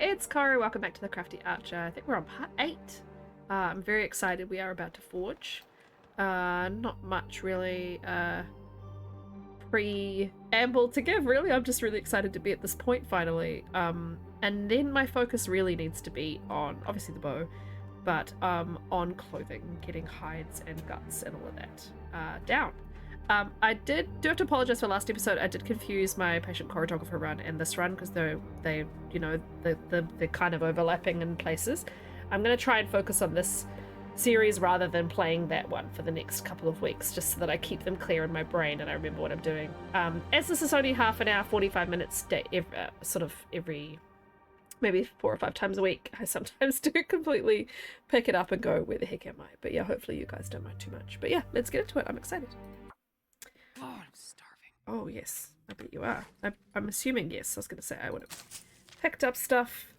Hey, it's Kari. Welcome back to the Crafty Archer. I think we're on part 8. I'm very excited. We are about to forge. Not much really preamble to give, really. I'm just really excited to be at this point finally. And then my focus really needs to be on, obviously, the bow, but on clothing, getting hides and guts and all of that down. I do have to apologize for last episode. I did confuse my patient choreographer run and this run because they're kind of overlapping in places. I'm going to try and focus on this series rather than playing that one for the next couple of weeks, just so that I keep them clear in my brain and I remember what I'm doing. As this is only half an hour, 45 minutes, every maybe 4 or 5 times a week, I sometimes do completely pick it up and go, where the heck am I? But yeah, hopefully you guys don't mind too much. But yeah, let's get into it. I'm excited. Oh, I'm starving. Oh, yes. I bet you are. I'm assuming yes. I was going to say I would have picked up stuff.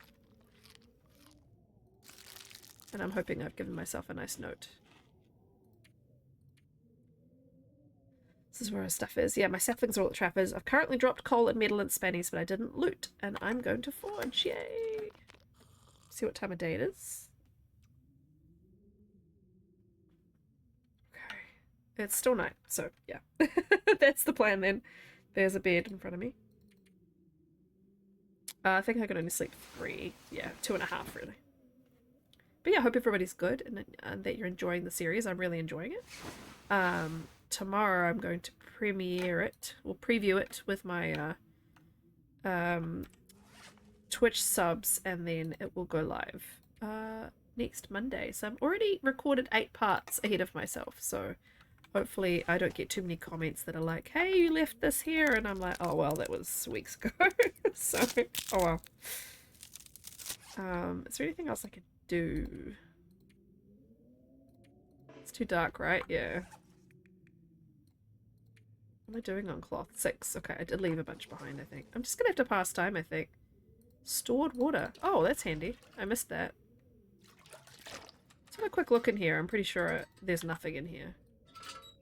And I'm hoping I've given myself a nice note. This is where our stuff is. Yeah, my saplings are all at trappers. I've currently dropped coal and metal and spannies, but I didn't loot. And I'm going to forge. Yay! See what time of day it is. It's still night, so yeah. That's the plan then. There's a bed in front of me. I think I can only sleep 3. Yeah, 2.5 really. But yeah, I hope everybody's good and that you're enjoying the series. I'm really enjoying it. Tomorrow I'm going to premiere it, or preview it with my Twitch subs, and then it will go live next Monday. So I've already recorded 8 parts ahead of myself, so hopefully I don't get too many comments that are like, hey, you left this here, and I'm like, oh well, that was weeks ago. So, oh well. Is there anything else I could do? It's too dark, right? Yeah. What am I doing on cloth? 6. Okay, I did leave a bunch behind, I think. I'm just gonna have to pass time, I think. Stored water. Oh, that's handy. I missed that. Let's have a quick look in here. I'm pretty sure there's nothing in here.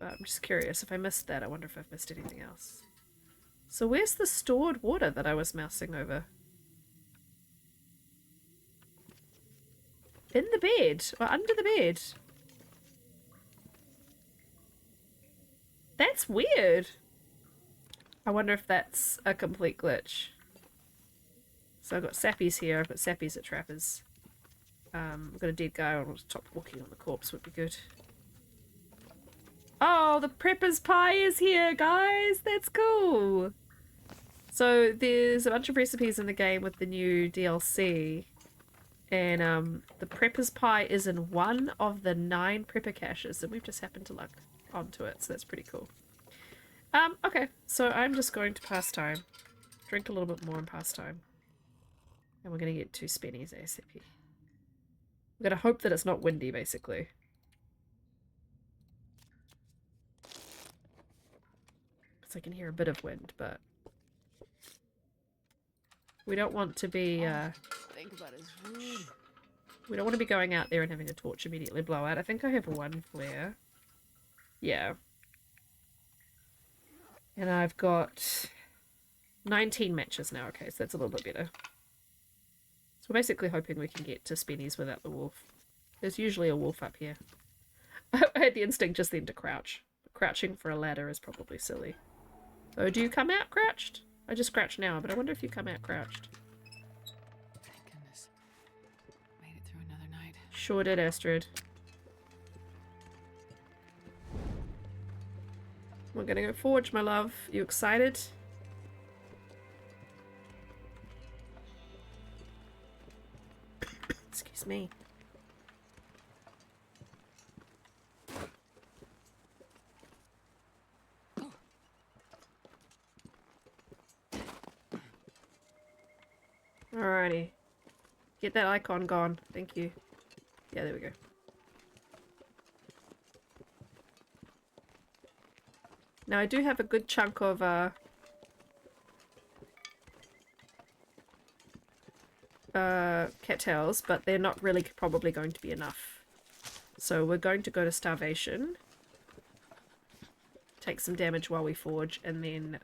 But I'm just curious. If I missed that, I wonder if I've missed anything else. So where's the stored water that I was mousing over? In the bed? Or under the bed? That's weird. I wonder if that's a complete glitch. So I've got sappies here. I've got sappies at trappers. I've got a dead guy on top walking on the corpse would be good. Oh, the prepper's pie is here, guys! That's cool! So there's a bunch of recipes in the game with the new DLC. And the prepper's pie is in one of the 9 prepper caches, and we've just happened to luck onto it, so that's pretty cool. Okay, so I'm just going to pass time. Drink a little bit more and pass time. And we're going to get 2 spennies ASAP. We're going to hope that it's not windy, basically. Because I can hear a bit of wind, but we don't want to be Think about his food. we don't want to be going out there and having a torch immediately blow out. I think I have 1 flare. Yeah. And I've got 19 matches now. Okay, so that's a little bit better. So we're basically hoping we can get to spennies without the wolf. There's usually a wolf up here. I had the instinct just then to crouch. Crouching for a ladder is probably silly. So do you come out crouched? I just crouched now, but I wonder if you come out crouched. Thank goodness. Made it through another night. Sure did, Astrid. We're gonna go forge, my love. You excited? Excuse me. Alrighty. Get that icon gone. Thank you. Yeah, there we go. Now I do have a good chunk of cattails, but they're not really probably going to be enough. So we're going to go to starvation. Take some damage while we forge, and then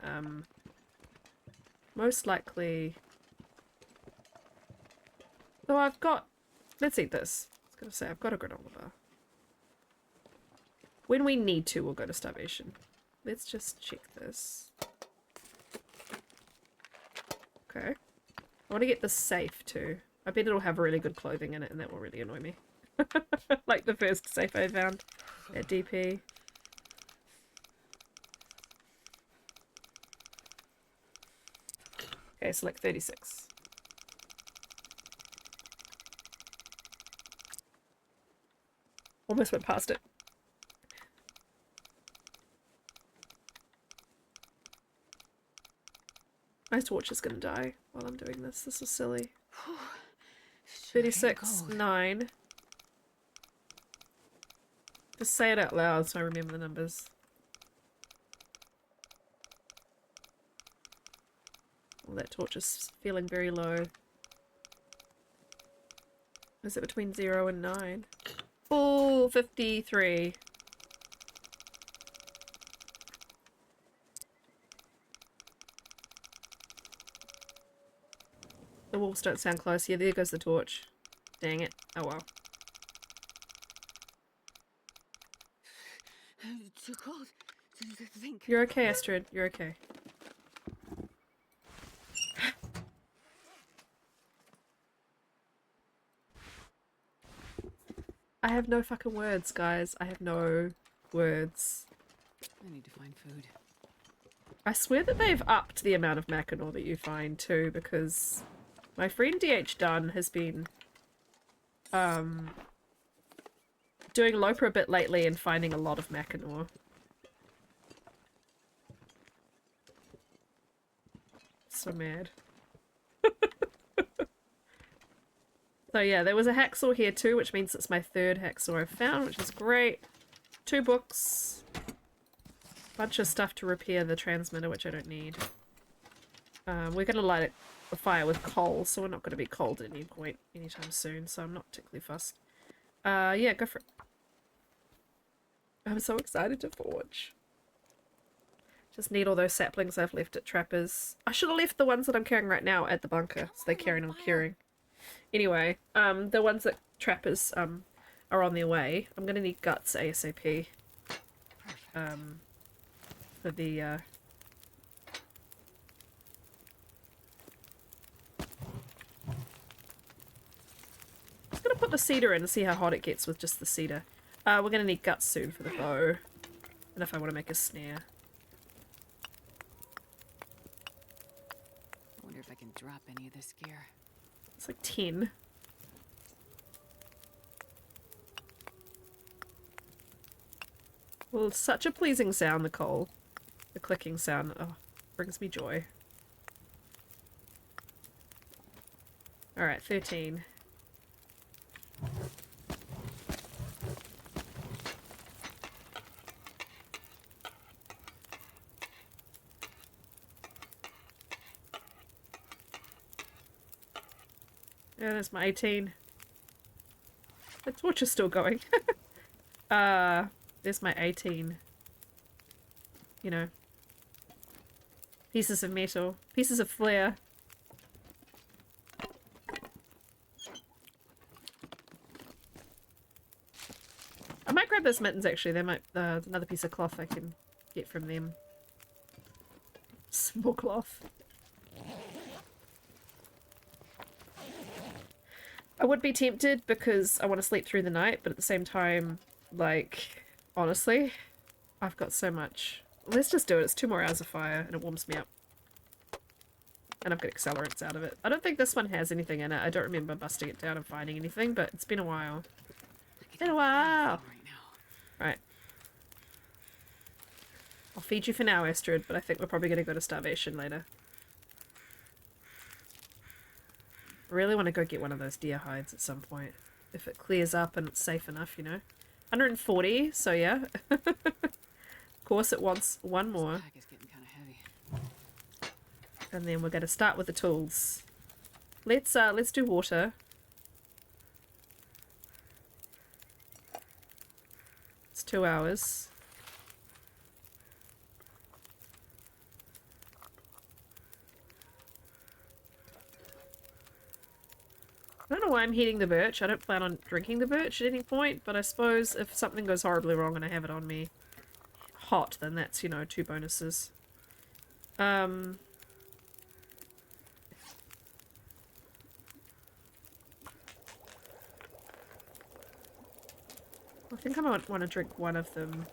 most likely Oh, I've got... Let's eat this. I was going to say, I've got a granola bar. When we need to, we'll go to starvation. Let's just check this. Okay. I want to get this safe too. I bet it'll have really good clothing in it and that will really annoy me. Like the first safe I found at DP. Okay, select 36. Almost went past it. My torch is gonna die while I'm doing this. This is silly. 36, 9. Just say it out loud so I remember the numbers. Well, that torch is feeling very low. Is it between 0 and 9? Oh, 53. The wolves don't sound close. Yeah, there goes the torch. Dang it. Oh well. Too cold to think. You're okay, Astrid. You're okay. I have no fucking words, guys. I have no words. I need to find food. I swear that they've upped the amount of Mackinaw that you find too, because my friend DH Dunn has been doing Loper a bit lately and finding a lot of Mackinaw. So mad. So yeah, there was a hacksaw here too, which means it's my third hacksaw I've found, which is great. 2 books. Bunch of stuff to repair the transmitter, which I don't need. We're going to light a fire with coal, so we're not going to be cold at any point anytime soon, so I'm not particularly fussed. Yeah, go for it. I'm so excited to forge. Just need all those saplings I've left at Trappers. I should have left the ones that I'm carrying right now at the bunker, so they're carrying on curing. Anyway, the ones that Trappers are on their way. I'm going to need guts ASAP. For the I'm just gonna put the cedar in and see how hot it gets with just the cedar. We're gonna need guts soon for the bow. And if I want to make a snare. I wonder if I can drop any of this gear. It's like 10. Well, it's such a pleasing sound, the coal. The clicking sound, oh, brings me joy. Alright, 13. Yeah, there's my 18. The torch is still going. There's my 18. You know. Pieces of metal. Pieces of flare. I might grab those mittens actually. They might, another piece of cloth I can get from them. Some more cloth. I would be tempted because I want to sleep through the night, but at the same time, like, honestly, I've got so much. Let's just do it. It's 2 more hours of fire and it warms me up. And I've got accelerants out of it. I don't think this one has anything in it. I don't remember busting it down and finding anything, but it's been a while. It's been a while. Right. I'll feed you for now, Astrid, but I think we're probably going to go to starvation later. I really want to go get one of those deer hides at some point. If it clears up and it's safe enough, you know. 140, so yeah. Of course it wants one more. This pack is getting kind of heavy. And then we're going to start with the tools. Let's do water. It's 2 hours. I don't know why I'm heating the birch. I don't plan on drinking the birch at any point, but I suppose if something goes horribly wrong and I have it on me hot, then that's, you know, 2 bonuses. I think I might want to drink one of them.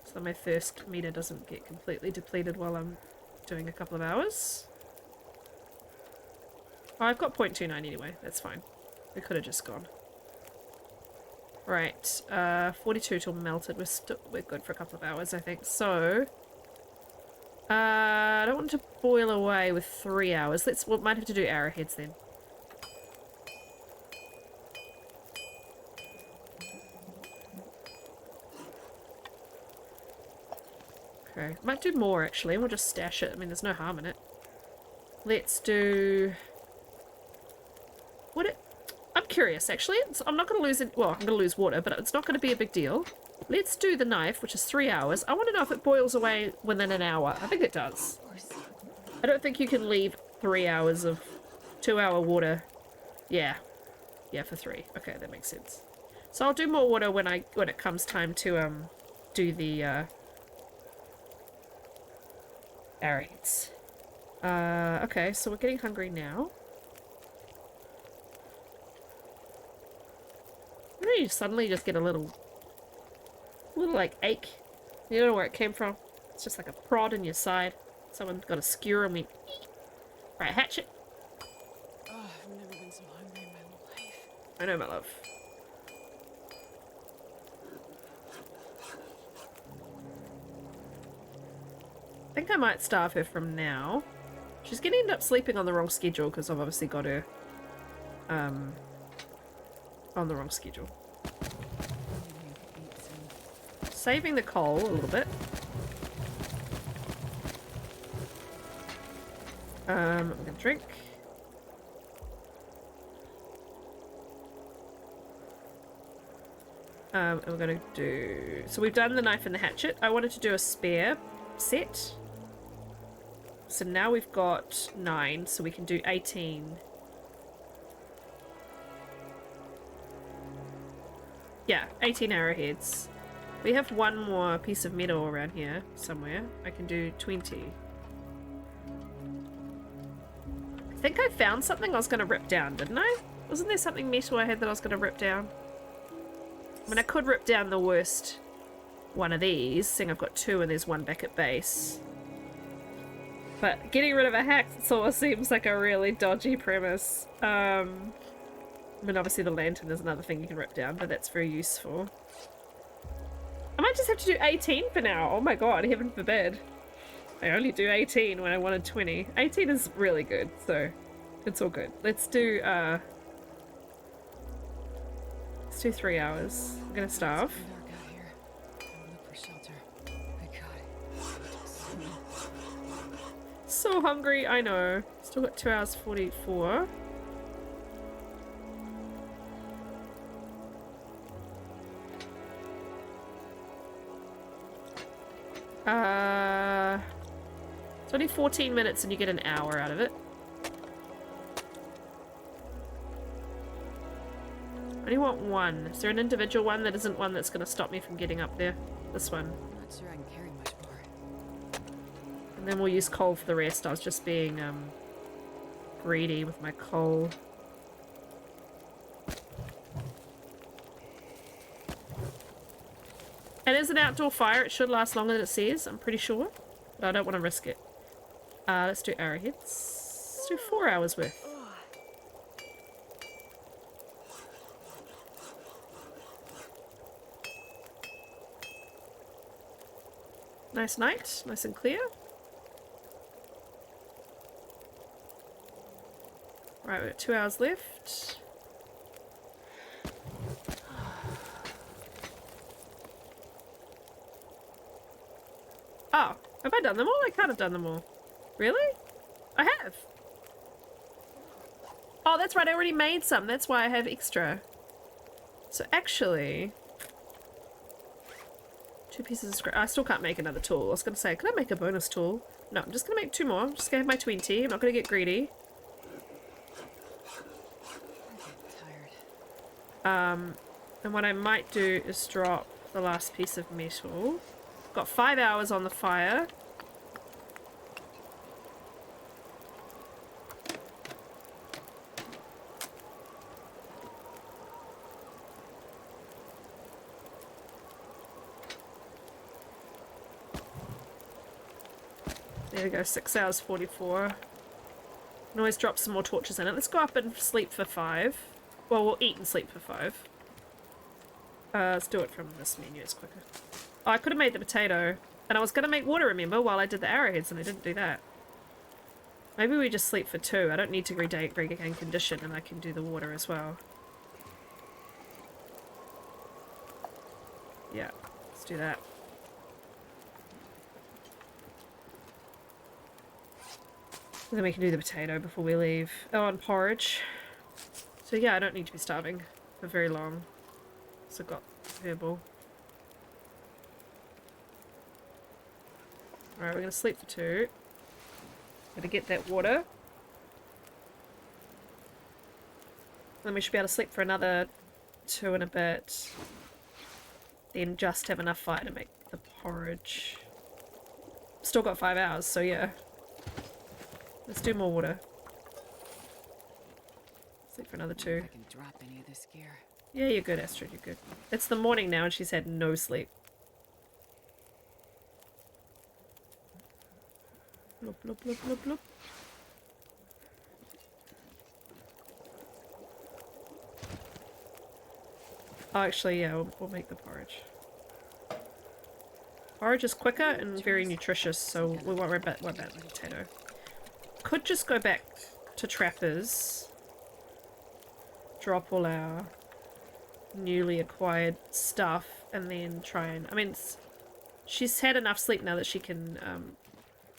So that my thirst meter doesn't get completely depleted while I'm doing a couple of hours. Oh, I've got 0.29 anyway. That's fine. We could have just gone. Right. 42 till melted. We're good for a couple of hours, I think. So, I don't want to boil away with 3 hours. We might have to do arrowheads then. Okay. Might do more actually. We'll just stash it. I mean, there's no harm in it. Let's do... I'm curious, actually. I'm not going to lose it. Well, I'm going to lose water, but it's not going to be a big deal. Let's do the knife, which is 3 hours. I want to know if it boils away within an hour. I think it does. I don't think you can leave 3 hours of 2-hour water. Yeah. Yeah, for 3. Okay, that makes sense. So I'll do more water when it comes time to do the arrowheads. Okay, so we're getting hungry now. You suddenly just get a little like ache. You don't know where it came from. It's just like a prod in your side. Someone got a skewer and went, eek. Right, hatchet. Oh, I've never been so hungry in my life. I know, my love. I think I might starve her from now. She's gonna end up sleeping on the wrong schedule because I've obviously got her on the wrong schedule. Saving the coal a little bit. I'm gonna drink. And we're gonna do... So we've done the knife and the hatchet. I wanted to do a spare set. So now we've got 9, so we can do 18. Yeah, 18 arrowheads. We have one more piece of metal around here somewhere. I can do 20. I think I found something I was going to rip down, didn't I? Wasn't there something metal I had that I was going to rip down? I mean, I could rip down the worst one of these, seeing I've got 2 and there's 1 back at base. But getting rid of a hacksaw seems like a really dodgy premise. I mean, obviously the lantern is another thing you can rip down, but that's very useful. I might just have to do 18 for now. Oh my god, heaven forbid. I only do 18 when I wanted 20. 18 is really good, so it's all good. Let's do 3 hours. I'm gonna starve. So hungry, I know. Still got 2 hours 44. It's only 14 minutes and you get an hour out of it. I only want 1. Is there an individual one that isn't one that's going to stop me from getting up there? This one. I'm not sure I can carry much more. And then we'll use coal for the rest. I was just being greedy with my coal. It is an outdoor fire. It should last longer than it says, I'm pretty sure. But I don't want to risk it. Let's do arrowheads. Let's do 4 hours worth. Nice night. Nice and clear. Right, we've got 2 hours left. Oh, have I done them all? I can't have done them all. Really? I have. Oh, that's right. I already made some. That's why I have extra. So actually... 2 pieces of scrap. I still can't make another tool. I was going to say, could I make a bonus tool? No, I'm just gonna make 2 more. I'm just gonna have my 20. I'm not gonna get greedy. I'm And what I might do is drop the last piece of metal. Got 5 hours on the fire. There we go, 6 hours 44. Can always drop some more torches in it. Let's go up and sleep for 5. Well, we'll eat and sleep for 5. Let's do it from this menu, it's quicker. Oh, I could have made the potato. And I was going to make water, remember, while I did the arrowheads, and I didn't do that. Maybe we just sleep for 2. I don't need to regain condition, and I can do the water as well. Yeah, let's do that. And then we can do the potato before we leave. Oh, and porridge. So yeah, I don't need to be starving for very long. So I've got herbal. Alright, we're gonna sleep for 2. Gotta get that water. Then we should be able to sleep for another 2 and a bit. Then just have enough fire to make the porridge. Still got 5 hours, so yeah. Let's do more water. Sleep for another 2. I can drop any of this gear. Yeah, you're good, Astrid, you're good. It's the morning now and she's had no sleep. Bloop, bloop, bloop, bloop, bloop. Oh, actually, yeah, we'll make the porridge. Porridge is quicker and very nutritious, so we won't worry about the potato. Could just go back to Trappers. Drop all our newly acquired stuff and then try and... I mean, she's had enough sleep now that she can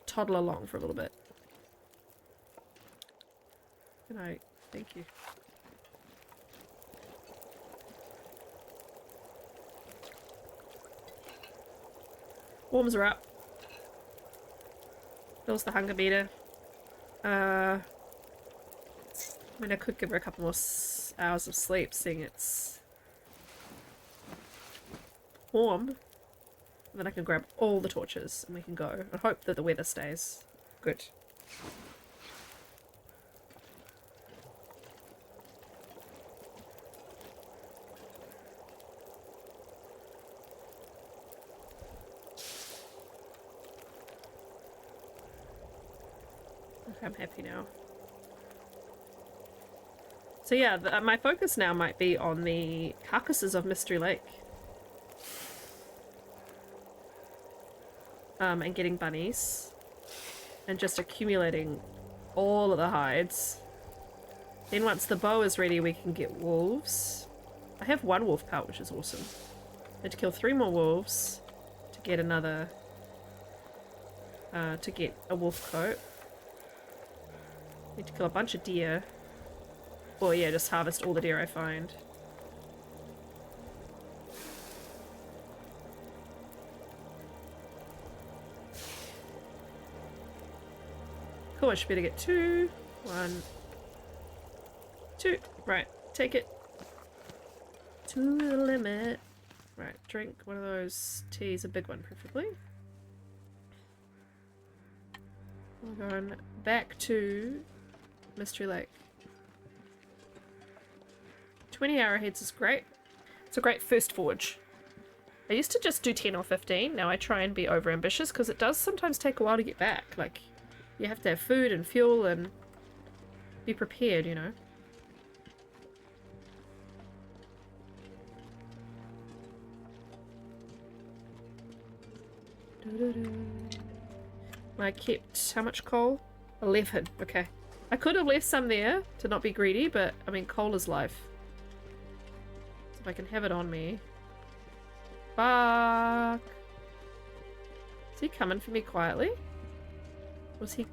toddle along for a little bit. Good night. Thank you. Warms are up. Fills the hunger meter. I mean, I could give her a couple more hours of sleep, seeing it's warm. And then I can grab all the torches and we can go. I hope that the weather stays good. Okay, I'm happy now. So yeah, my focus now might be on the carcasses of Mystery Lake. And getting bunnies. And just accumulating all of the hides. Then once the bow is ready, we can get wolves. I have 1 wolf pelt, which is awesome. I had to kill 3 more wolves to get another... to get a wolf coat. Need to kill a bunch of deer. Or yeah, just harvest all the deer I find. Cool, I should be able to get 2. 1. 2. Right, take it. To the limit. Right, drink one of those teas, a big one preferably. We're going back to Mystery Lake. 20 arrowheads is great. It's a great first forge. I used to just do 10 or 15. Now I try and be over ambitious because it does sometimes take a while to get back. Like, you have to have food and fuel and be prepared, you know. I kept how much coal? 11. Okay. I could have left some there to not be greedy, but I mean, coal is life. So if I can have it on me. Fuck. Is he coming for me quietly? Was he?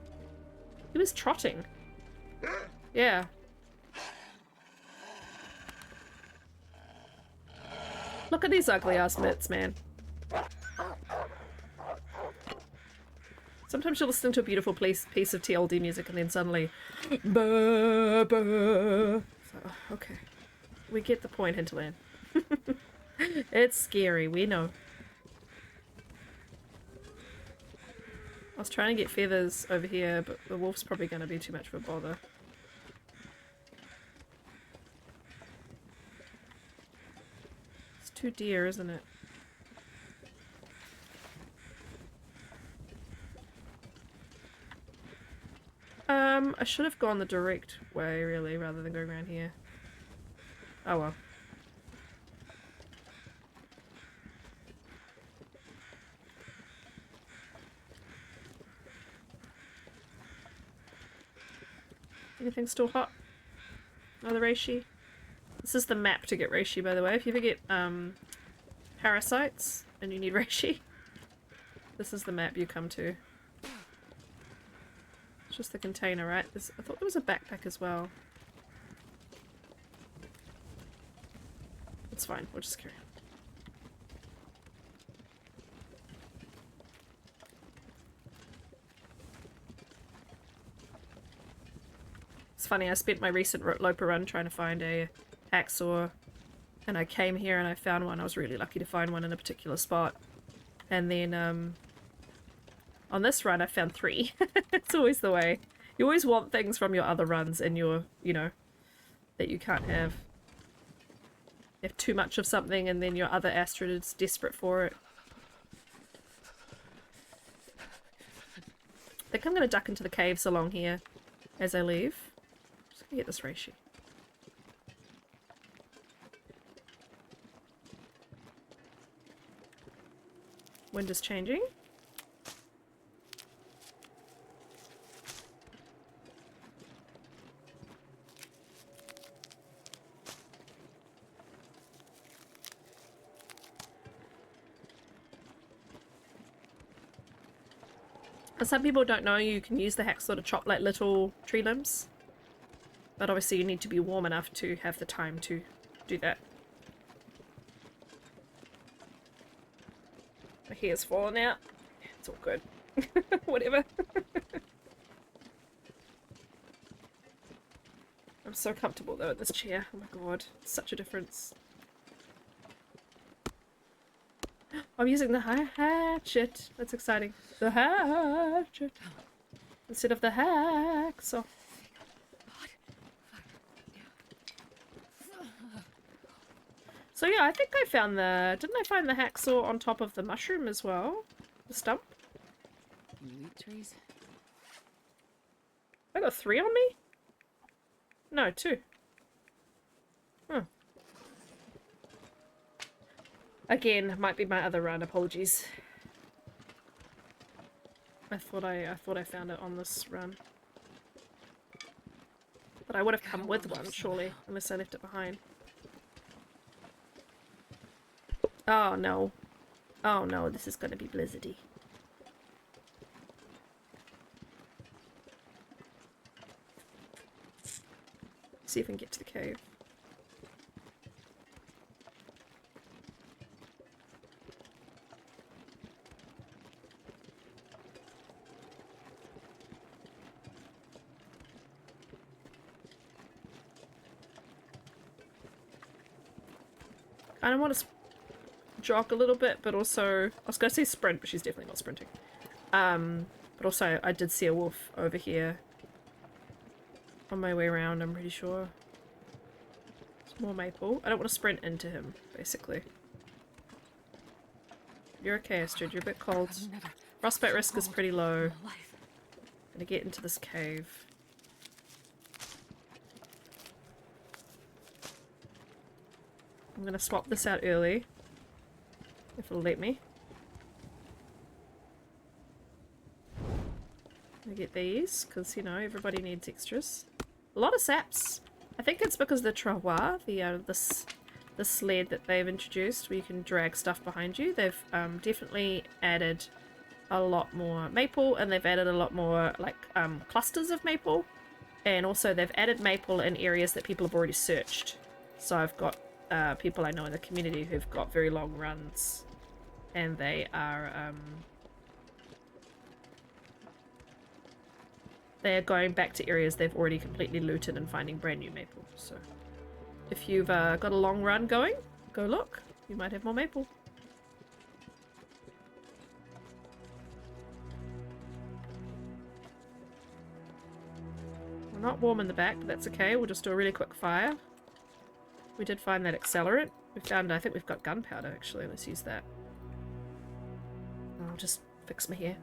He was trotting. Yeah. Look at these ugly ass mitts, man. Sometimes you're listening to a beautiful piece of TLD music and then suddenly... Bah, bah. So, okay. We get the point, Hinterland. It's scary, we know. I was trying to get feathers over here, but the wolf's probably going to be too much of a bother. It's 2 deer, isn't it? I should have gone the direct way, really, rather than going around here. Oh well. Anything still hot? Another reishi? This is the map to get reishi, by the way. If you ever get parasites and you need reishi, this is the map you come to. It's just the container, right? I thought there was a backpack as well. It's fine, we'll just carry on. It's funny, I spent my recent Loper run trying to find a hacksaw, and I came here and I found one. I was really lucky to find one in a particular spot. And then, on this run I found 3. It's always the way. You always want things from your other runs in your, you know, that you can't have. You have too much of something and then your other Astrid is desperate for it. I think I'm going to duck into the caves along here as I leave. Just going to get this reishi. Wind is changing. Some people don't know you can use the hacksaw to chop like little tree limbs. But obviously you need to be warm enough to have the time to do that. My hair's fallen out. It's all good. Whatever. I'm so comfortable though in this chair. Oh my god, it's such a difference. I'm using the hatchet. That's exciting. The hatchet. Instead of the hacksaw. So yeah, I think I found the... Didn't I find the hacksaw on top of the mushroom as well? The stump? Can you eat trees? I got 3 on me? No, 2. Huh. Again, might be my other run, apologies. I thought I found it on this run. But I would have come with one, surely, unless I left it behind. Oh no. Oh no, this is gonna be blizzardy. See if we can get to the cave. I don't want to jog a little bit, but also... I was going to say sprint, but she's definitely not sprinting. But also, I did see a wolf over here. On my way around, I'm pretty sure. It's more maple. I don't want to sprint into him, basically. You're okay, Astrid. You're a bit cold. Frostbite risk is pretty low. Gonna get into this cave. I'm gonna swap this out early. If it'll let me. I'm gonna get these, because, you know, everybody needs extras. A lot of saps. I think it's because the travois, the sled that they've introduced, where you can drag stuff behind you. They've definitely added a lot more maple, and they've added a lot more, like, clusters of maple. And also they've added maple in areas that people have already searched. So I've got people I know in the community who've got very long runs, and they are they're going back to areas they've already completely looted and finding brand new maple. So if you've got a long run going, go look. You might have more maple. We're not warm in the back, but that's okay. We'll just do a really quick fire. We did find that accelerant. We found, I think we've got gunpowder actually. Let's use that. I'll just fix my hair.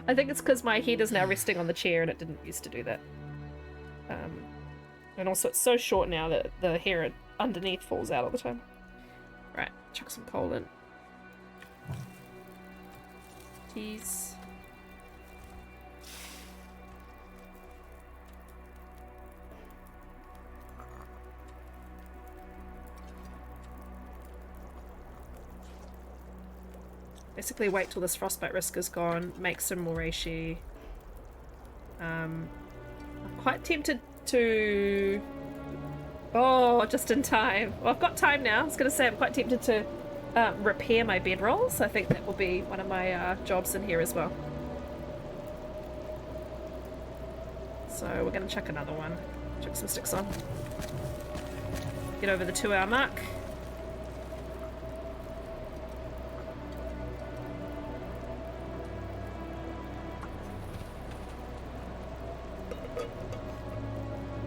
I think it's because my head is now resting on the chair and it didn't used to do that. And also it's so short now that the hair underneath falls out all the time. Right, chuck some coal in. Teas. Basically wait till this frostbite risk is gone, make some more reishi. I'm quite tempted to... Oh, just in time. Well, I've got time now. I was going to say I'm quite tempted to repair my bedrolls. I think that will be one of my jobs in here as well. So we're going to chuck another one. Chuck some sticks on. Get over the 2-hour mark.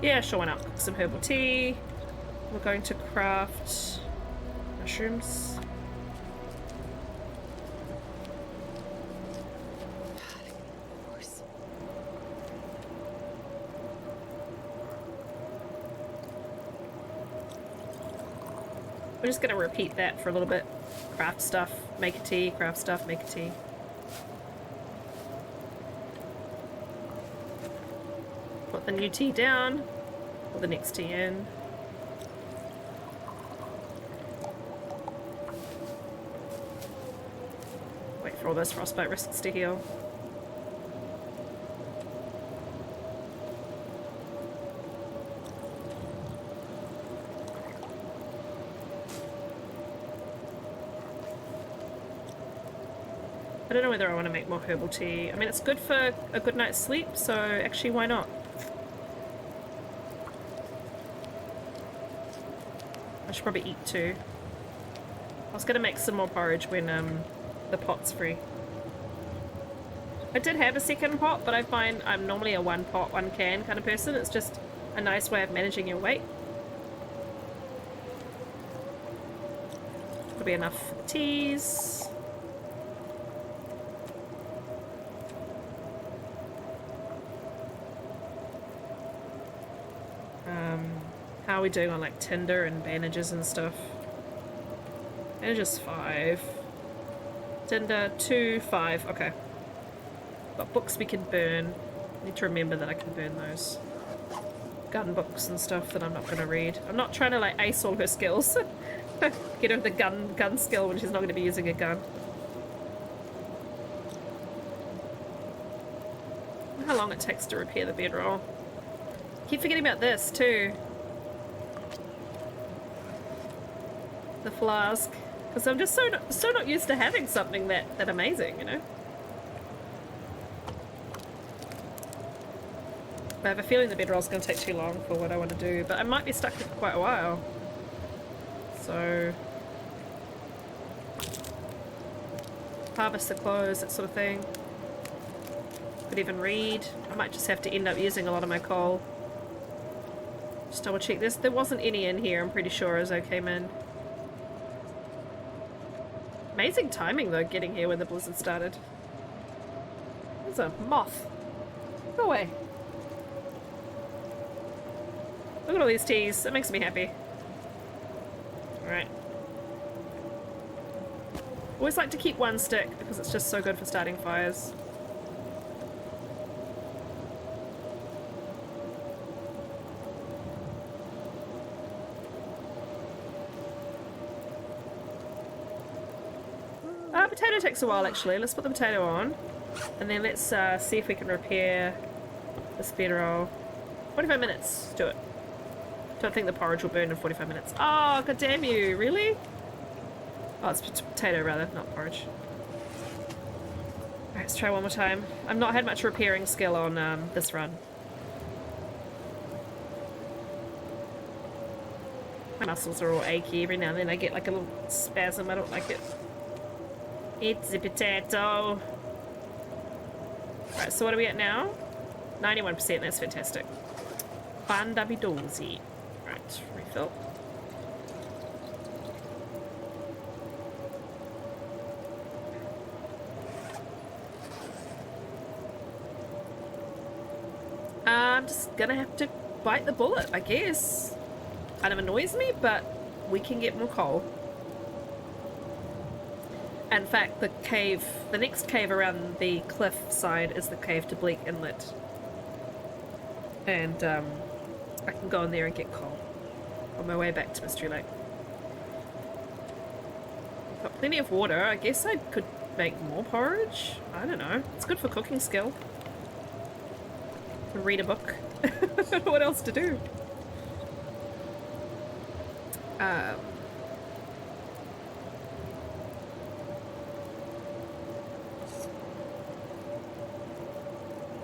Yeah, sure, why not? Cook some herbal tea. We're going to craft mushrooms. We're just going to repeat that for a little bit. Craft stuff, make a tea, craft stuff, make a tea. Put the new tea down, put the next tea in. Wait for all those frostbite risks to heal. I don't know whether I want to make more herbal tea. I mean, it's good for a good night's sleep, so actually why not? I should probably eat too. I was going to make some more porridge when the pot's free. I did have a second pot, but I find I'm normally a one pot, one can kind of person. It's just a nice way of managing your weight. That'll be enough for the teas. How are we doing on like tinder and bandages and stuff? Bandages 5. Tinder 2, 5. Okay. Got books we can burn. Need to remember that I can burn those. Gun books and stuff that I'm not going to read. I'm not trying to like ace all her skills. Get her the gun skill when she's not going to be using a gun. I wonder how long it takes to repair the bedroll. Keep forgetting about this too. The flask, because I'm just so not used to having something that amazing, you know. I have a feeling the bedroll's going to take too long for what I want to do, but I might be stuck here for quite a while. So harvest the clothes, that sort of thing. Could even read. I might just have to end up using a lot of my coal. Just double check this. There wasn't any in here, I'm pretty sure, as I came in. Amazing timing though, getting here when the blizzard started. There's a moth. Go away. Look at all these teas. That makes me happy. Alright. Always like to keep one stick because it's just so good for starting fires. Potato takes a while actually. Let's put the potato on and then let's see if we can repair this bedroll. 45 minutes. Do it. Don't think the porridge will burn in 45 minutes. Oh, god damn you. Really? Oh, it's potato rather, not porridge. Let's try one more time. I've not had much repairing skill on this run. My muscles are all achy. Every now and then I get like a little spasm. I don't like it. It's a potato. Right, so what are we at now? 91%, that's fantastic. Bandabidozi. Right, refill. I'm just gonna have to bite the bullet, I guess. Kind of annoys me, but we can get more coal. In fact, the next cave around the cliff side is the cave to Bleak Inlet. And I can go in there and get coal on my way back to Mystery Lake. Got plenty of water. I guess I could make more porridge. I don't know. It's good for cooking skill. Read a book. I don't know what else to do.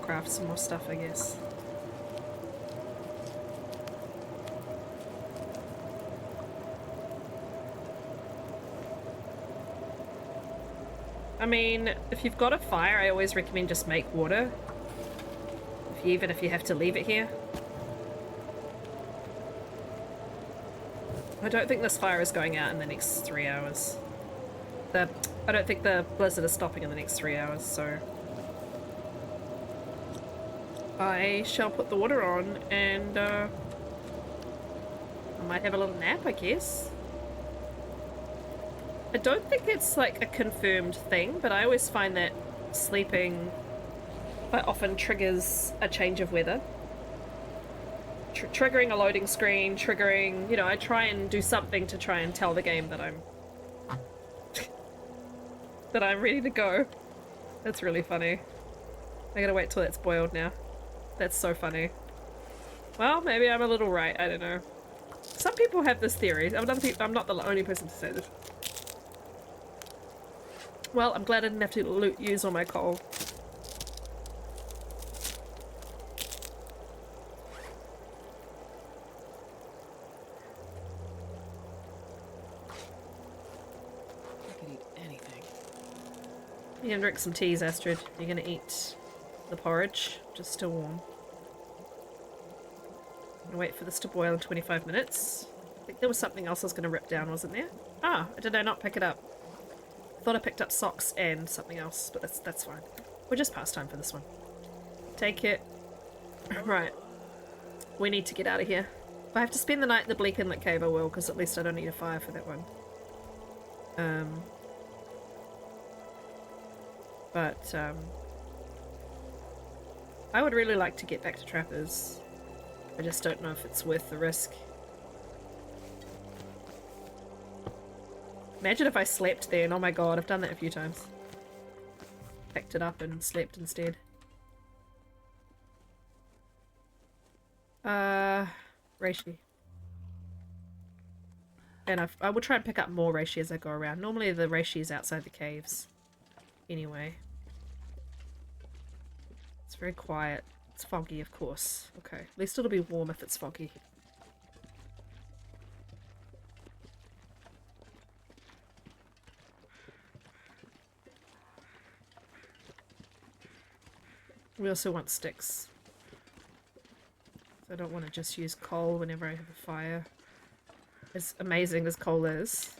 Craft some more stuff, I guess. I mean, if you've got a fire, I always recommend just make water. Even if you have to leave it here. I don't think this fire is going out in the next 3 hours. I don't think the blizzard is stopping in the next 3 hours, so... I shall put the water on and I might have a little nap, I guess. I don't think it's like a confirmed thing, but I always find that sleeping quite often triggers a change of weather. Triggering a loading screen, triggering, you know, I try and do something to try and tell the game that I'm that I'm ready to go. That's really funny. I gotta wait till it's boiled now. That's so funny. Well, maybe I'm a little right, I don't know. Some people have this theory. I'm not the only person to say this. Well, I'm glad I didn't have to use all my coal. You're gonna drink some teas, Astrid. You're gonna eat the porridge, just still warm. I'm gonna wait for this to boil in 25 minutes. I think there was something else I was gonna rip down, wasn't there? Ah, did I not pick it up? I thought I picked up socks and something else, but that's fine. We're just past time for this one. Take it. Right. We need to get out of here. If I have to spend the night in the Bleak Inlet Cave, I will, because at least I don't need a fire for that one. But, I would really like to get back to Trappers. I just don't know if it's worth the risk. Imagine if I slept there, and oh my god, I've done that a few times. Picked it up and slept instead. Reishi. And I will try and pick up more reishi as I go around. Normally the reishi is outside the caves. Anyway. It's very quiet. It's foggy, of course. Okay, at least it'll be warm if it's foggy. We also want sticks. I don't want to just use coal whenever I have a fire. As amazing as coal is.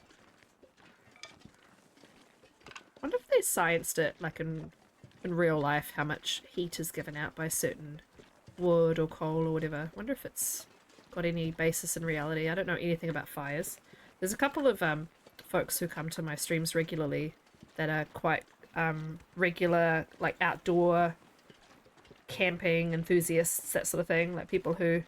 I wonder if they scienced it, like in real life, how much heat is given out by certain wood or coal or whatever. I wonder if it's got any basis in reality. I don't know anything about fires. There's a couple of folks who come to my streams regularly that are quite regular, like outdoor camping enthusiasts, that sort of thing. Like people who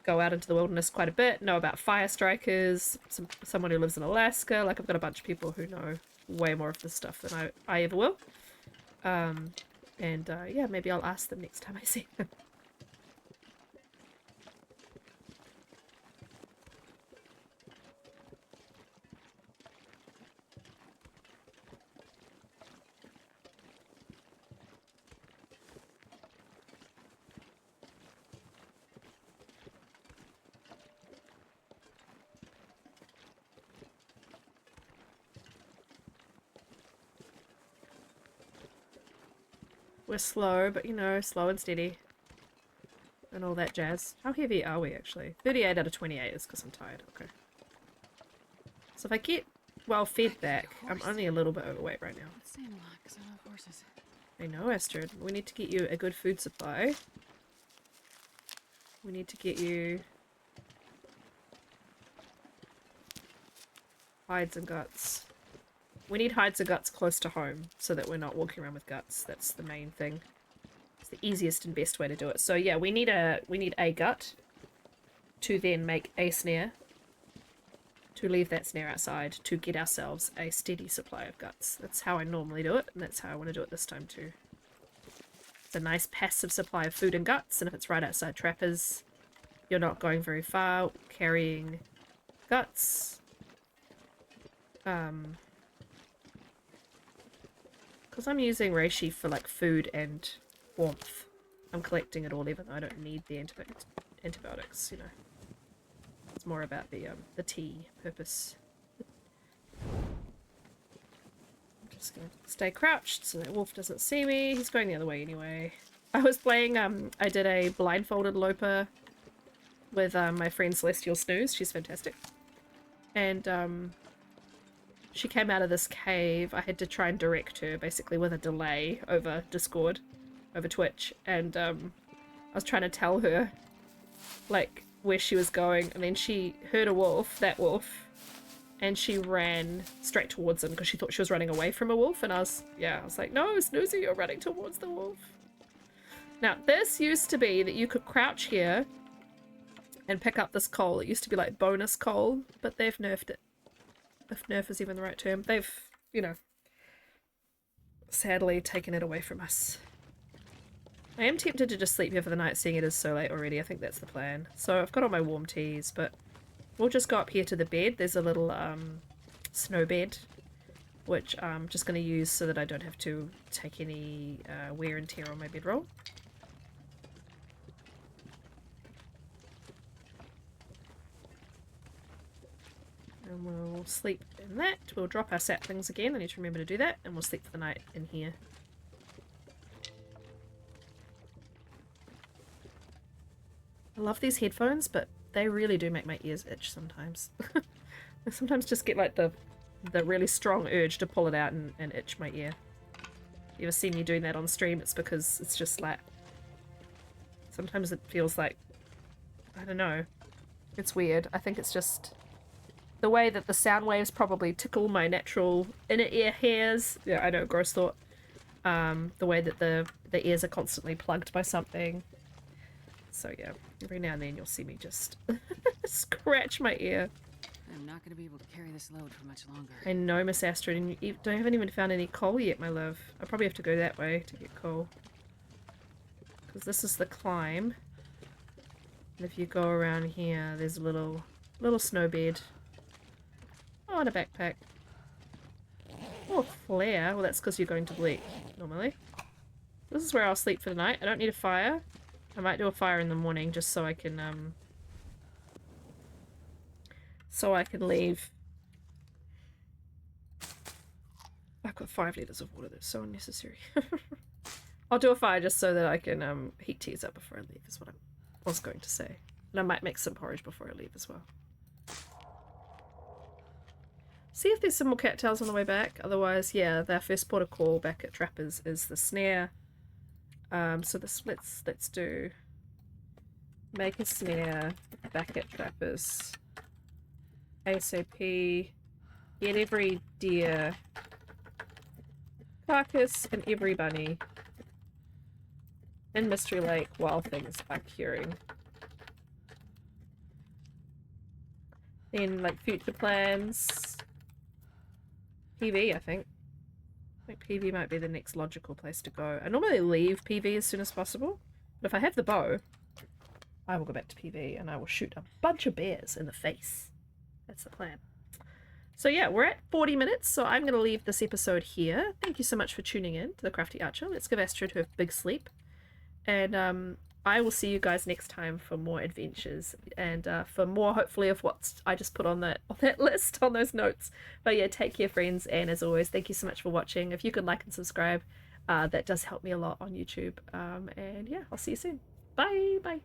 go out into the wilderness quite a bit, know about fire strikers, someone who lives in Alaska. Like I've got a bunch of people who know way more of this stuff than I ever will. Yeah, maybe I'll ask them next time I see them. We're slow, but you know, slow and steady. And all that jazz. How heavy are we actually? 38 out of 28 is because I'm tired. Okay. So if I get well fed back, I'm only a little bit overweight right now. Let's say a lot, because I love horses. I know, Astrid. We need to get you a good food supply. We need to get you hides and guts. We need hides and guts close to home so that we're not walking around with guts. That's the main thing. It's the easiest and best way to do it. So yeah, we need a gut to then make a snare, to leave that snare outside, to get ourselves a steady supply of guts. That's how I normally do it, and that's how I want to do it this time too. It's a nice passive supply of food and guts, and if it's right outside trappers, you're not going very far carrying guts. Because I'm using reishi for like food and warmth, I'm collecting it all even though I don't need the antibiotics, you know. It's more about the tea purpose. I'm just gonna stay crouched so that wolf doesn't see me. He's going the other way anyway. I was playing, I did a blindfolded loper with my friend Celestial Snooze. She's fantastic. And she came out of this cave. I had to try and direct her basically with a delay over Discord, over Twitch, and I was trying to tell her like where she was going, and then she heard a wolf, that wolf, and she ran straight towards him because she thought she was running away from a wolf, and I was like, no, Snoozy, you're running towards the wolf. Now, this used to be that you could crouch here and pick up this coal. It used to be like bonus coal, but they've nerfed it. If nerf is even the right term. They've, you know, sadly taken it away from us. I am tempted to just sleep here for the night, seeing it is so late already. I think that's the plan. So I've got all my warm teas, but we'll just go up here to the bed. There's a little snow bed, which I'm just going to use so that I don't have to take any wear and tear on my bedroll. And we'll sleep in that. We'll drop our saplings again. I need to remember to do that. And we'll sleep for the night in here. I love these headphones, but they really do make my ears itch sometimes. I sometimes just get like the really strong urge to pull it out and itch my ear. You ever see me doing that on stream? It's because it's just like... Sometimes it feels like... I don't know. It's weird. I think it's just... the way that the sound waves probably tickle my natural inner ear hairs. Yeah, I know, gross thought. The way that the ears are constantly plugged by something. So yeah, every now and then you'll see me just scratch my ear. I'm not going to be able to carry this load for much longer. I know, Miss Astrid, and you haven't even found any coal yet, my love. I probably have to go that way to get coal. Because this is the climb. And if you go around here, there's a little snow bed. Oh, and a backpack. Oh, flare. Well, that's because you're going to bleak, normally. This is where I'll sleep for the night. I don't need a fire. I might do a fire in the morning just so I can leave. I've got 5 litres of water. That's so unnecessary. I'll do a fire just so that I can heat teas up before I leave, is what I was going to say. And I might make some porridge before I leave as well. See if there's some more cattails on the way back. Otherwise, yeah, their first port of call back at Trappers is the snare. So this let's do make a snare back at Trappers ASAP. Get every deer carcass and every bunny in Mystery Lake while things are curing. Then like future plans. PV, I think. I think PV might be the next logical place to go. I normally leave PV as soon as possible, but if I have the bow, I will go back to PV and I will shoot a bunch of bears in the face. That's the plan. So yeah, we're at 40 minutes, so I'm going to leave this episode here. Thank you so much for tuning in to the Crafty Archer. Let's give Astrid her big sleep. And I will see you guys next time for more adventures and for more, hopefully, of what I just put on that list, on those notes. But yeah, take care, friends, and as always, thank you so much for watching. If you could like and subscribe, That does help me a lot on YouTube. And yeah, I'll see you soon. Bye. Bye.